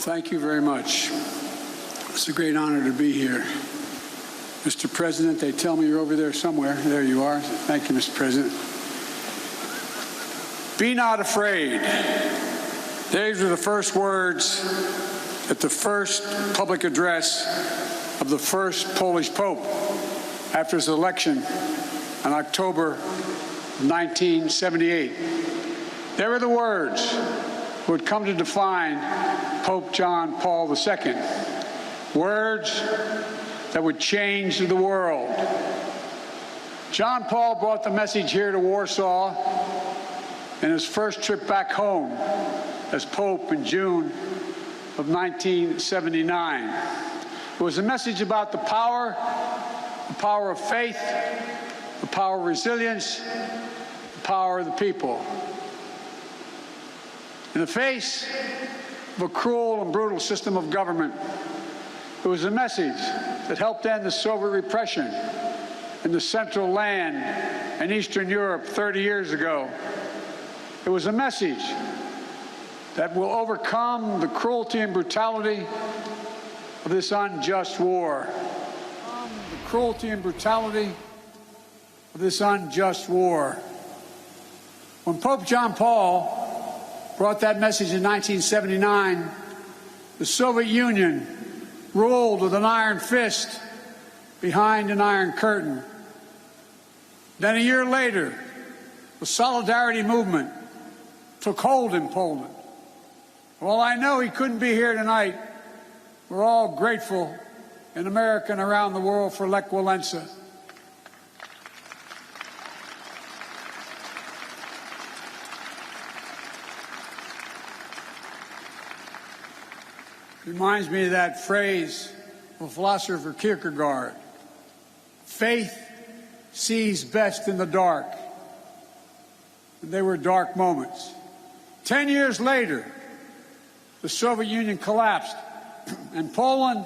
Thank you very much. It's a great honor to be here. Mr. President, they tell me you're over there somewhere. There you are. Thank you, Mr. President. Be not afraid. These were the first words at the first public address of the first Polish Pope after his election in October 1978. They were the words that would come to define Pope John Paul II. Words that would change the world. John Paul brought the message here to Warsaw in his first trip back home as Pope in June of 1979. It was a message about the power of faith, the power of resilience, the power of the people. In the face of a cruel and brutal system of government, it was a message that helped end the Soviet repression in the Central Land and Eastern Europe 30 years ago. It was a message that will overcome the cruelty and brutality of this unjust war. The cruelty and brutality of this unjust war. When Pope John Paul brought that message in 1979, the Soviet Union ruled with an iron fist behind an iron curtain. Then a year later, the Solidarity movement took hold in Poland. While I know he couldn't be here tonight, we're all grateful in America and around the world for Lech Walesa. Reminds me of that phrase of philosopher Kierkegaard: faith sees best in the dark. And they were dark moments. 10 years later, the Soviet Union collapsed, and Poland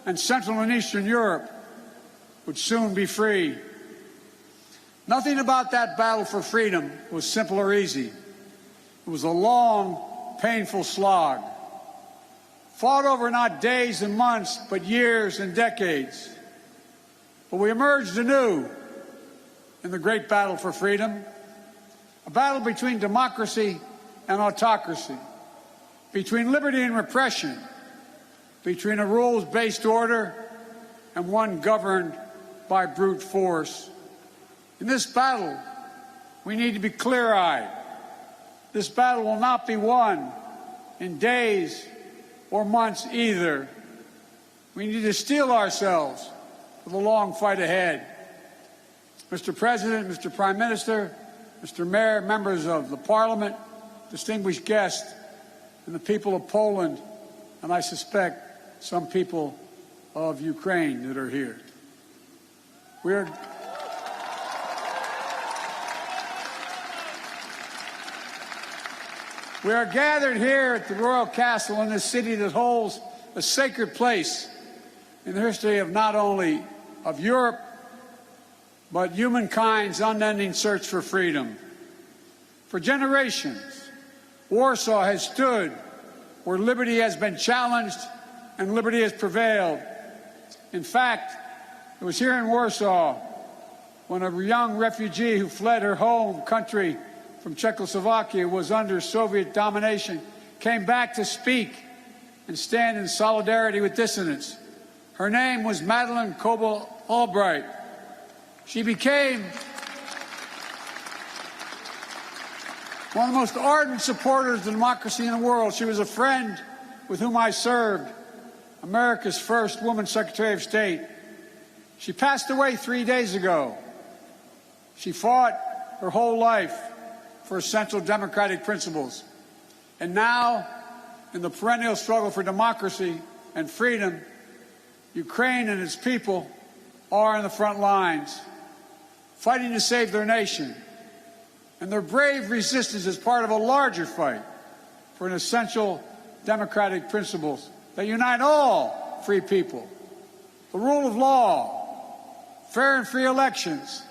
and Central and Eastern Europe would soon be free. Nothing about that battle for freedom was simple or easy. It was a long, painful slog, fought over not days and months, but years and decades. But we emerged anew in the great battle for freedom, a battle between democracy and autocracy, between liberty and repression, between a rules-based order and one governed by brute force. In this battle, we need to be clear-eyed. This battle will not be won in days or months either. We need to steel ourselves for the long fight ahead. Mr. President, Mr. Prime Minister, Mr. Mayor, members of the Parliament, distinguished guests, and the people of Poland, and I suspect some people of Ukraine that are here. We are gathered here at the Royal Castle in this city that holds a sacred place in the history of not only of Europe, but humankind's unending search for freedom. For generations, Warsaw has stood where liberty has been challenged and liberty has prevailed. In fact, it was here in Warsaw when a young refugee who fled her home country from Czechoslovakia was under Soviet domination came back to speak and stand in solidarity with dissidents. Her name was Madeleine Albright. She became one of the most ardent supporters of democracy in the world. She was a friend with whom I served, America's first woman Secretary of State. She passed away 3 days ago. She fought her whole life for essential democratic principles. And now, in the perennial struggle for democracy and freedom, Ukraine and its people are in the front lines, fighting to save their nation. And their brave resistance is part of a larger fight for an essential democratic principles that unite all free people. The rule of law, fair and free elections,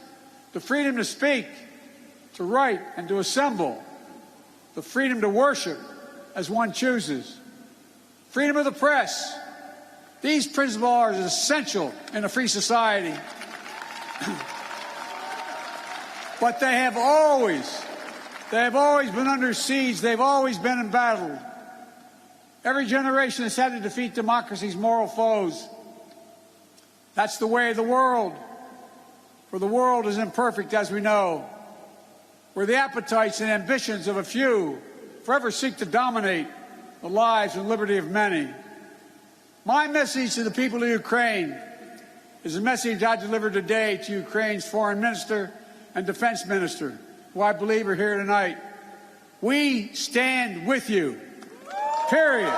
the freedom to speak, to write and to assemble, the freedom to worship as one chooses, freedom of the press. These principles are essential in a free society. But they have always been under siege. They've always been embattled. Every generation has had to defeat democracy's moral foes. That's the way of the world. For the world is imperfect, as we know, where the appetites and ambitions of a few forever seek to dominate the lives and liberty of many. My message to the people of Ukraine is a message I delivered today to Ukraine's foreign minister and defense minister, who I believe are here tonight. We stand with you, period.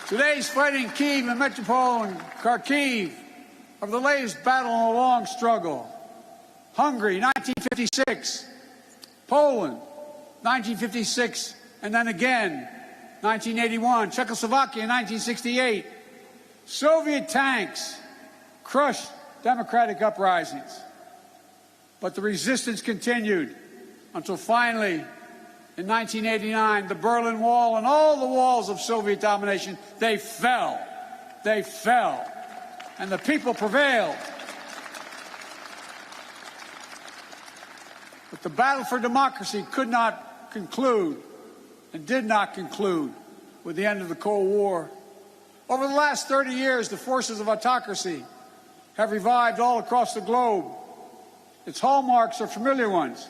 Today's fighting Kyiv and Melitopol and Kharkiv are the latest battle in a long struggle. Hungary, 1956. Poland, 1956, and then again, 1981. Czechoslovakia, 1968. Soviet tanks crushed democratic uprisings. But the resistance continued until finally, in 1989, the Berlin Wall and all the walls of Soviet domination, they fell. They fell. And the people prevailed. But the battle for democracy could not conclude and did not conclude with the end of the Cold War. Over the last 30 years, the forces of autocracy have revived all across the globe. Its hallmarks are familiar ones: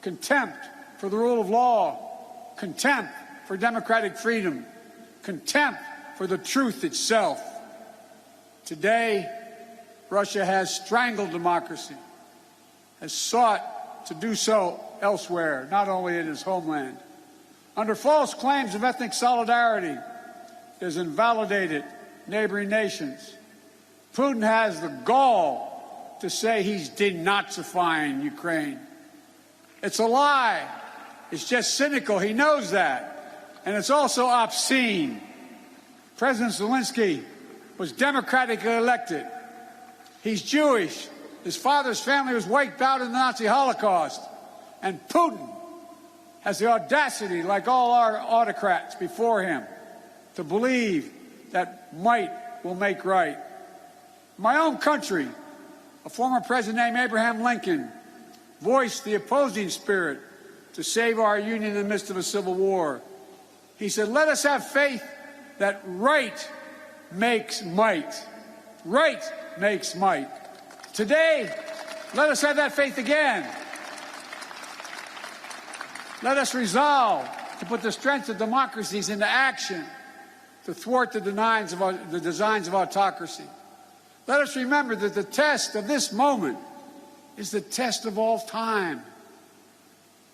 contempt for the rule of law, contempt for democratic freedom, contempt for the truth itself. Today, Russia has strangled democracy, has sought to do so elsewhere, not only in its homeland. Under false claims of ethnic solidarity, it has invalidated neighboring nations. Putin has the gall to say he's denazifying Ukraine. It's a lie. It's just cynical. He knows that. And it's also obscene. President Zelensky was democratically elected. He's Jewish. His father's family was wiped out in the Nazi Holocaust. And Putin has the audacity, like all our autocrats before him, to believe that might will make right. In my own country, a former president named Abraham Lincoln voiced the opposing spirit to save our union in the midst of a civil war. He said, "Let us have faith that right makes might." Right makes might. Today, let us have that faith again. Let us resolve to put the strength of democracies into action to thwart the designs of autocracy. Let us remember that the test of this moment is the test of all time.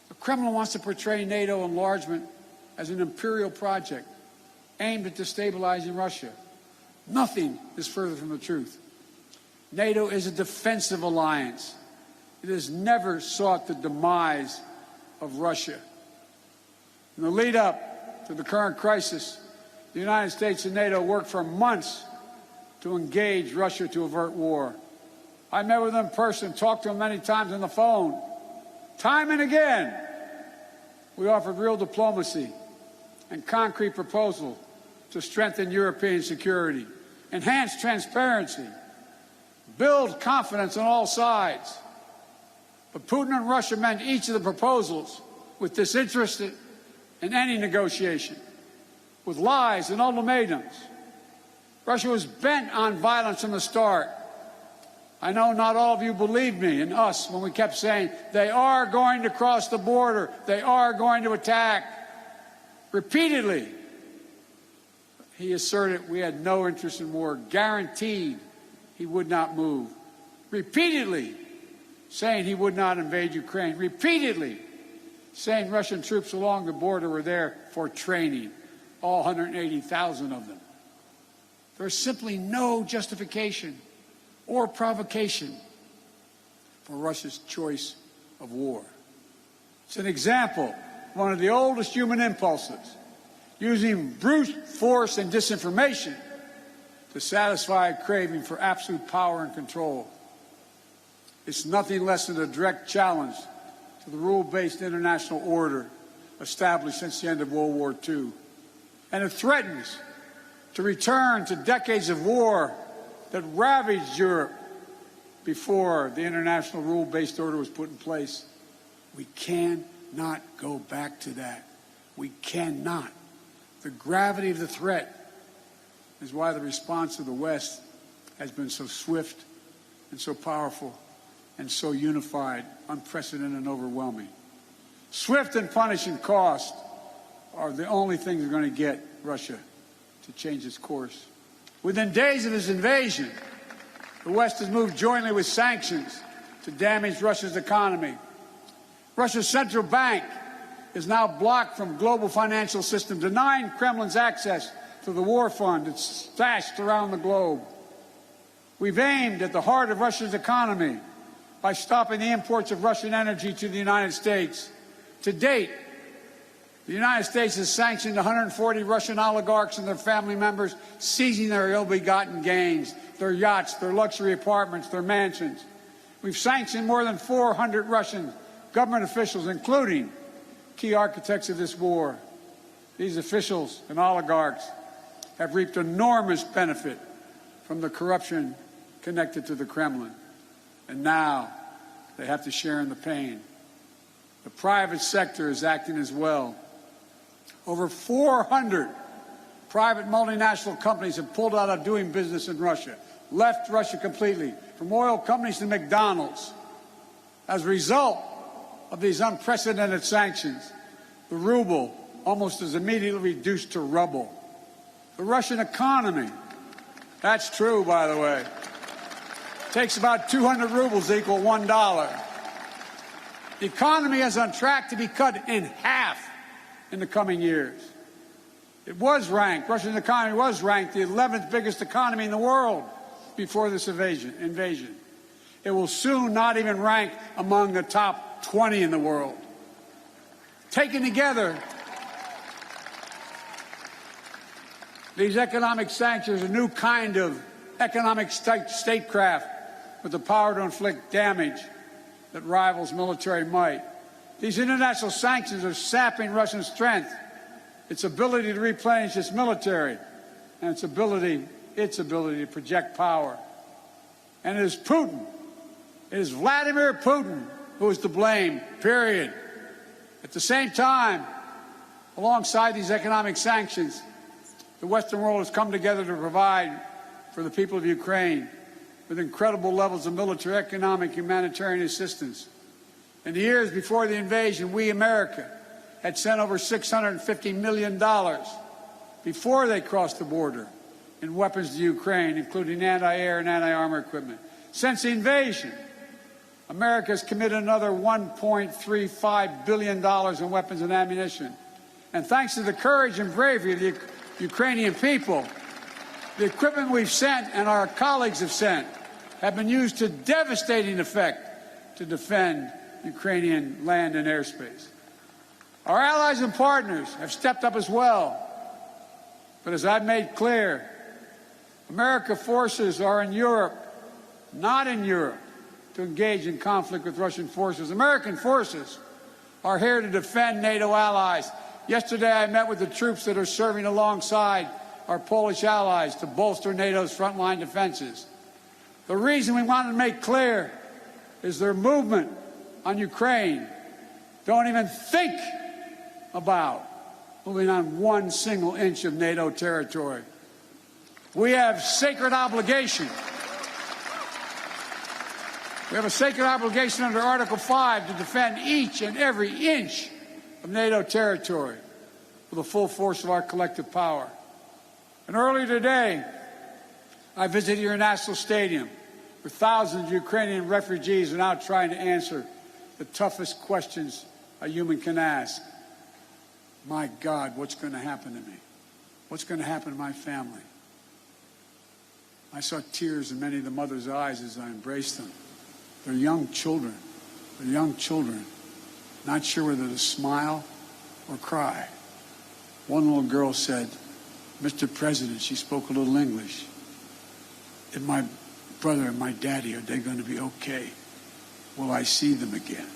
The Kremlin wants to portray NATO enlargement as an imperial project aimed at destabilizing Russia. Nothing is further from the truth. NATO is a defensive alliance. It has never sought the demise of Russia. In the lead up to the current crisis, the United States and NATO worked for months to engage Russia to avert war. I met with them in person, talked to them many times on the phone. Time and again, we offered real diplomacy and concrete proposals to strengthen European security, enhance transparency, build confidence on all sides. But Putin and Russia met each of the proposals with disinterest in any negotiation, with lies and ultimatums. Russia was bent on violence from the start. I know not all of you believed me and us when we kept saying, they are going to cross the border, they are going to attack. Repeatedly, he asserted we had no interest in war, guaranteed he would not move. Repeatedly saying he would not invade Ukraine. Repeatedly saying Russian troops along the border were there for training, all 180,000 of them. There's simply no justification or provocation for Russia's choice of war. It's an example of one of the oldest human impulses, using brute force and disinformation to satisfy a craving for absolute power and control. It's nothing less than a direct challenge to the rule-based international order established since the end of World War II. And it threatens to return to decades of war that ravaged Europe before the international rule-based order was put in place. We cannot go back to that. We cannot. The gravity of the threat is why the response of the West has been so swift and so powerful and so unified, unprecedented and overwhelming. Swift and punishing cost are the only things that are going to get Russia to change its course. Within days of his invasion, the West has moved jointly with sanctions to damage Russia's economy. Russia's central bank is now blocked from global financial system, denying Kremlin's access to the war fund that's stashed around the globe. We've aimed at the heart of Russia's economy by stopping the imports of Russian energy to the United States. To date, the United States has sanctioned 140 Russian oligarchs and their family members, seizing their ill-begotten gains, their yachts, their luxury apartments, their mansions. We've sanctioned more than 400 Russian government officials, including key architects of this war. These officials and oligarchs have reaped enormous benefit from the corruption connected to the Kremlin. And now they have to share in the pain. The private sector is acting as well. Over 400 private multinational companies have pulled out of doing business in Russia, left Russia completely, from oil companies to McDonald's. As a result of these unprecedented sanctions, the ruble almost is immediately reduced to rubble. The Russian economy, that's true, by the way, takes about 200 rubles to equal $1. The economy is on track to be cut in half in the coming years. It was ranked, Russia's economy was ranked the 11th biggest economy in the world before this invasion. It will soon not even rank among the top 20 in the world. Taken together, these economic sanctions are a new kind of economic statecraft with the power to inflict damage that rivals military might. These international sanctions are sapping Russian strength, its ability to replenish its military, and its ability to project power. And it is Putin, it is Vladimir Putin who is to blame, period. At the same time, alongside these economic sanctions, the Western world has come together to provide for the people of Ukraine with incredible levels of military, economic, humanitarian assistance. In the years before the invasion, we, America, had sent over $650 million before they crossed the border in weapons to Ukraine, including anti-air and anti-armor equipment. Since the invasion, America has committed another $1.35 billion in weapons and ammunition. And thanks to the courage and bravery of the Ukrainian people, the equipment we've sent and our colleagues have sent have been used to devastating effect to defend Ukrainian land and airspace. Our allies and partners have stepped up as well. But as I've made clear, American forces are in Europe, not in Europe, to engage in conflict with Russian forces. American forces are here to defend NATO allies. Yesterday I met with the troops that are serving alongside our Polish allies to bolster NATO's frontline defenses. The reason we want to make clear is their movement on Ukraine don't even think about moving on one single inch of NATO territory. We have sacred obligation. We have a sacred obligation under Article 5 to defend each and every inch of NATO territory with the full force of our collective power. And earlier today, I visited your national stadium where thousands of Ukrainian refugees are now trying to answer the toughest questions a human can ask. My God, what's going to happen to me? What's going to happen to my family? I saw tears in many of the mothers' eyes as I embraced them. They're young children. They're young children, not sure whether to smile or cry. One little girl said, "Mr. President," she spoke a little English, "and my brother and my daddy, are they going to be okay? Will I see them again?"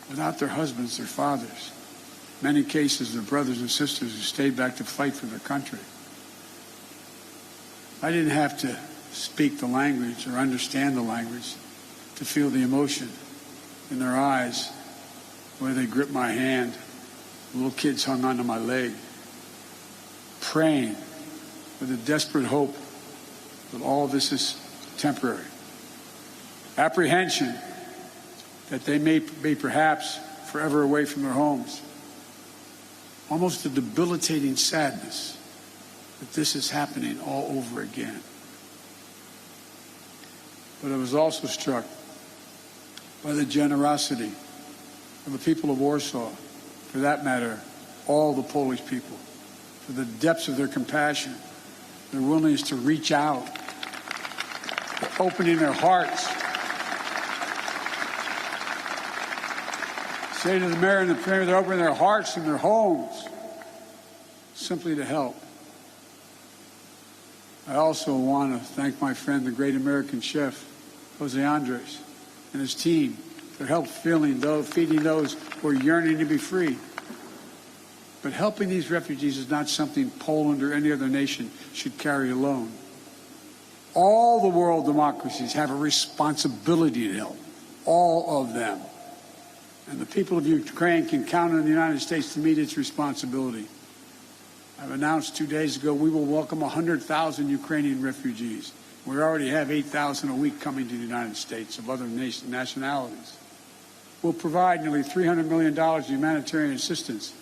without their husbands, their fathers. In many cases, their brothers and sisters who stayed back to fight for their country. I didn't have to speak the language or understand the language to feel the emotion in their eyes, where they gripped my hand. Little kids hung onto my leg, praying with a desperate hope that all of this is temporary. Apprehension that they may be perhaps forever away from their homes. Almost a debilitating sadness that this is happening all over again. But I was also struck by the generosity of the people of Warsaw, for that matter, all the Polish people, for the depths of their compassion, their willingness to reach out, for opening their hearts. Say to the mayor and the premier, they're opening their hearts and their homes simply to help. I also want to thank my friend, the great American chef, Jose Andres, and his team for help feeding those who are yearning to be free. But helping these refugees is not something Poland or any other nation should carry alone. All the world democracies have a responsibility to help, all of them. And the people of Ukraine can count on the United States to meet its responsibility. I've announced 2 days ago we will welcome 100,000 Ukrainian refugees. We already have 8,000 a week coming to the United States of other nationalities. We'll provide nearly $300 million in humanitarian assistance,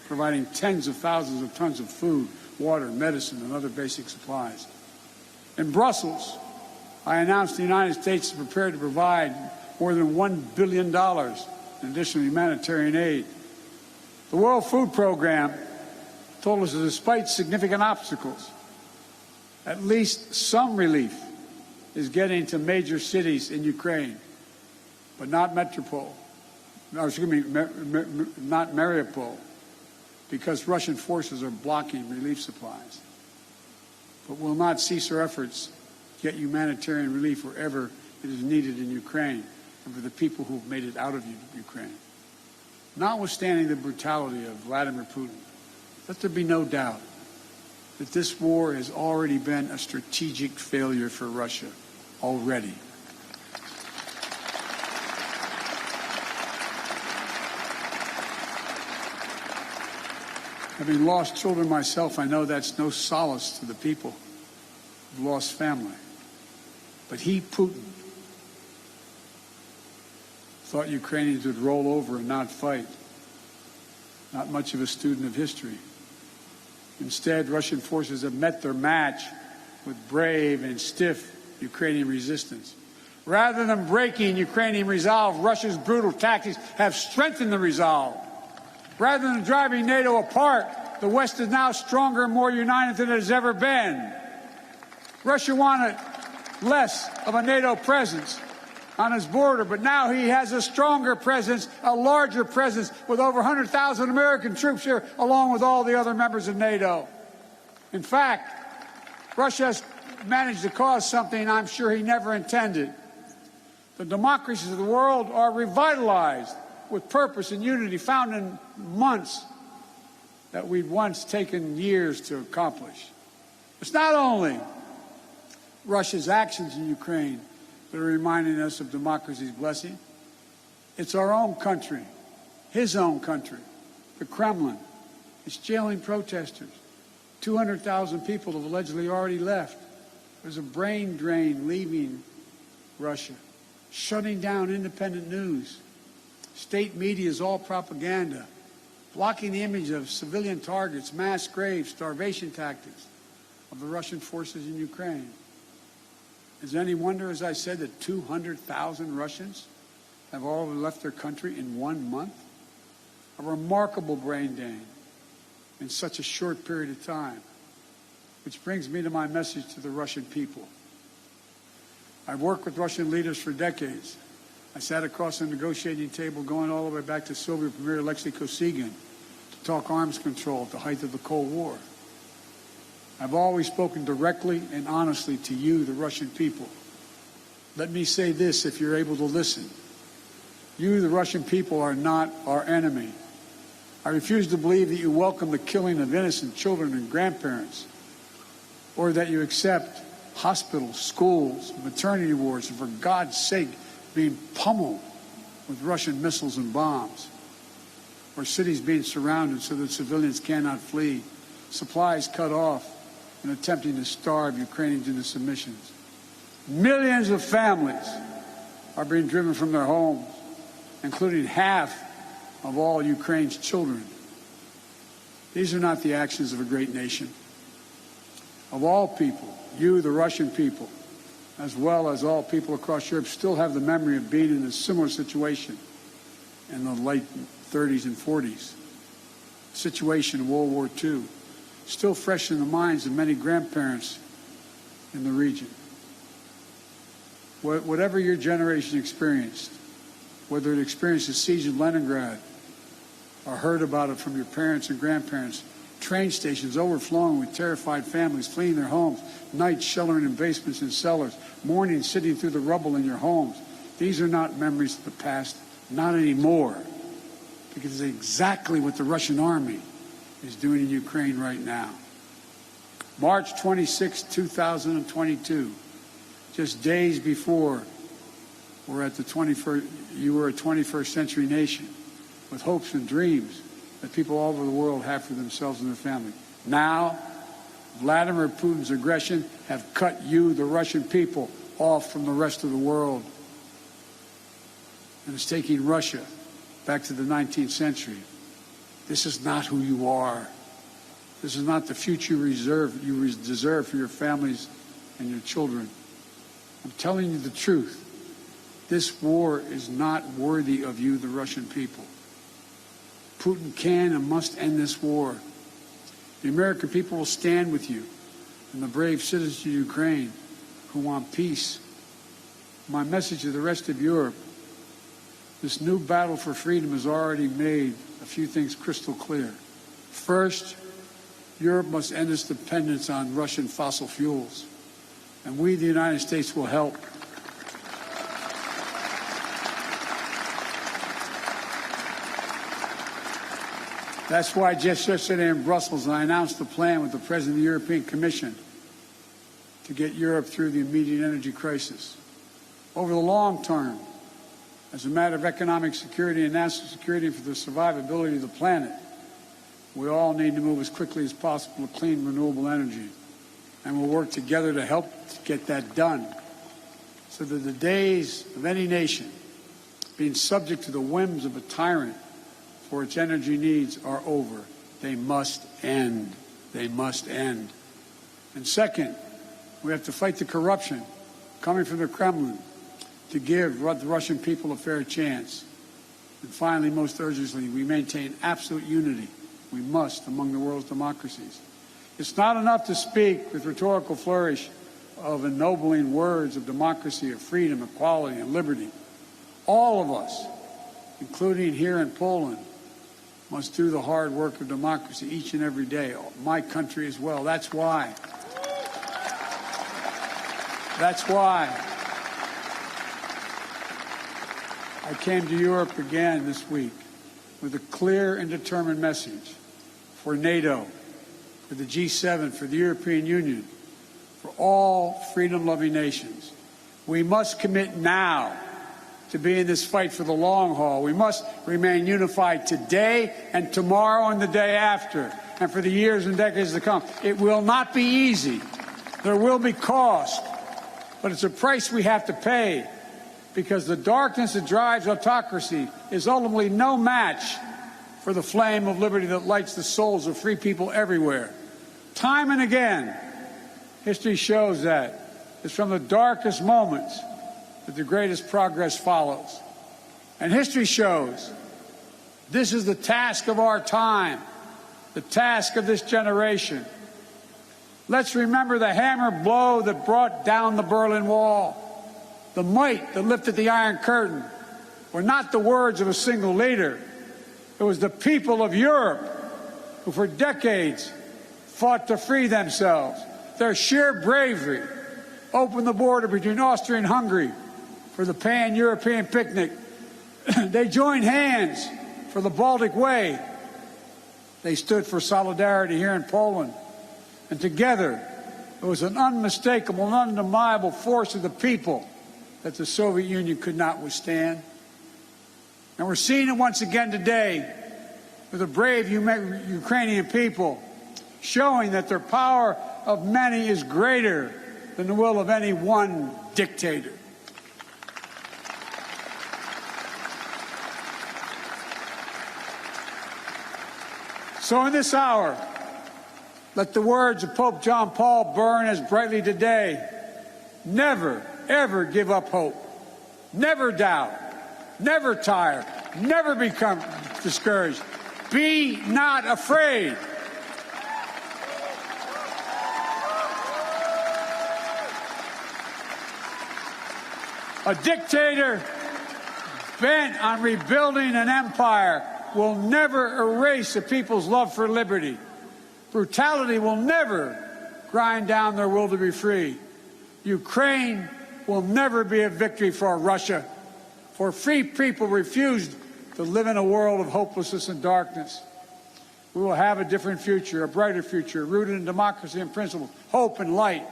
providing tens of thousands of tons of food, water, medicine, and other basic supplies. In Brussels, I announced the United States is prepared to provide more than $1 billion in additional humanitarian aid. The World Food Program told us that despite significant obstacles, at least some relief is getting to major cities in Ukraine, but not not Mariupol, because Russian forces are blocking relief supplies. But we'll not cease our efforts to get humanitarian relief wherever it is needed in Ukraine and for the people who have made it out of Ukraine. Notwithstanding the brutality of Vladimir Putin, let there be no doubt that this war has already been a strategic failure for Russia already. Having lost children myself, I know that's no solace to the people who've lost family. But he, Putin, thought Ukrainians would roll over and not fight. Not much of a student of history. Instead, Russian forces have met their match with brave and stiff Ukrainian resistance. Rather than breaking Ukrainian resolve, Russia's brutal tactics have strengthened the resolve. Rather than driving NATO apart, the West is now stronger and more united than it has ever been. Russia wanted less of a NATO presence on his border, but now he has a stronger presence, a larger presence, with over 100,000 American troops here, along with all the other members of NATO. In fact, Russia has managed to cause something I'm sure he never intended. The democracies of the world are revitalized with purpose and unity found in months that we'd once taken years to accomplish. It's not only Russia's actions in Ukraine that are reminding us of democracy's blessing. It's our own country, his own country, the Kremlin. It's jailing protesters. 200,000 people have allegedly already left. There's a brain drain leaving Russia, shutting down independent news. State media is all propaganda, blocking the image of civilian targets, mass graves, starvation tactics of the Russian forces in Ukraine. Is there any wonder, as I said, that 200,000 Russians have all left their country in 1 month? A remarkable brain drain in such a short period of time. Which brings me to my message to the Russian people. I've worked with Russian leaders for decades. I sat across the negotiating table going all the way back to Soviet Premier Alexei Kosygin to talk arms control at the height of the Cold War. I've always spoken directly and honestly to you, the Russian people. Let me say this, if you're able to listen. You, the Russian people, are not our enemy. I refuse to believe that you welcome the killing of innocent children and grandparents, or that you accept hospitals, schools, maternity wards, and for God's sake, being pummeled with Russian missiles and bombs, or cities being surrounded so that civilians cannot flee, supplies cut off, and attempting to starve Ukrainians into submission. Millions of families are being driven from their homes, including half of all Ukraine's children. These are not the actions of a great nation. Of all people, you, the Russian people, as well as all people across Europe, still have the memory of being in a similar situation in the late 30s and 40s. Situation in World War II, still fresh in the minds of many grandparents in the region. Whatever your generation experienced, whether it experienced the siege of Leningrad or heard about it from your parents and grandparents, train stations overflowing with terrified families fleeing their homes, nights sheltering in basements and cellars, mornings sitting through the rubble in your homes. These are not memories of the past, not anymore, because it's exactly what the Russian army is doing in Ukraine right now. March 26, 2022, just days before we're at the 21st, you were a 21st century nation with hopes and dreams that people all over the world have for themselves and their family. Now, Vladimir Putin's aggression have cut you, the Russian people, off from the rest of the world. And it's taking Russia back to the 19th century. This is not who you are. This is not the future you deserve for your families and your children. I'm telling you the truth. This war is not worthy of you, the Russian people. Putin can and must end this war. The American people will stand with you and the brave citizens of Ukraine who want peace. My message to the rest of Europe, this new battle for freedom has already made a few things crystal clear. First, Europe must end its dependence on Russian fossil fuels, and we, the United States, will help. That's why just yesterday in Brussels, I announced a plan with the President of the European Commission to get Europe through the immediate energy crisis. Over the long term, as a matter of economic security and national security for the survivability of the planet, we all need to move as quickly as possible to clean, renewable energy. And we'll work together to help get that done so that the days of any nation being subject to the whims of a tyrant for its energy needs are over. They must end. They must end. And second, we have to fight the corruption coming from the Kremlin to give the Russian people a fair chance. And finally, most urgently, we maintain absolute unity. We must among the world's democracies. It's not enough to speak with rhetorical flourish of ennobling words of democracy, of freedom, equality, and liberty. All of us, including here in Poland, must do the hard work of democracy each and every day. My country as well. That's why I came to Europe again this week with a clear and determined message for NATO, for the G7, for the European Union, for all freedom-loving nations. We must commit now to be in this fight for the long haul. We must remain unified today and tomorrow and the day after, and for the years and decades to come. It will not be easy. There will be cost, but it's a price we have to pay, because the darkness that drives autocracy is ultimately no match for the flame of liberty that lights the souls of free people everywhere. Time and again, history shows that it's from the darkest moments that the greatest progress follows. And history shows this is the task of our time, the task of this generation. Let's remember the hammer blow that brought down the Berlin Wall. The might that lifted the Iron Curtain were not the words of a single leader. It was the people of Europe who for decades fought to free themselves. Their sheer bravery opened the border between Austria and Hungary for the pan-European picnic They joined hands for the Baltic Way. They stood for solidarity here in Poland. And together, it was an unmistakable and undeniable force of the people that the Soviet Union could not withstand. And we're seeing it once again today with the brave Ukrainian people showing that their power of many is greater than the will of any one dictator. So in this hour, let the words of Pope John Paul burn as brightly today. Never, ever give up hope. Never doubt. Never tire. Never become discouraged. Be not afraid. A dictator bent on rebuilding an empire will never erase a people's love for liberty. Brutality will never grind down their will to be free. Ukraine will never be a victory for Russia, for free people refused to live in a world of hopelessness and darkness. We will have a different future, a brighter future, rooted in democracy and principles, hope and light,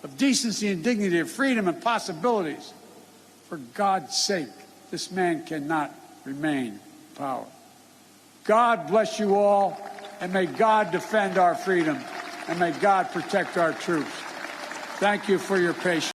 of decency and dignity, of freedom and possibilities. For God's sake, this man cannot remain in power. God bless you all, and may God defend our freedom, and may God protect our troops. Thank you for your patience.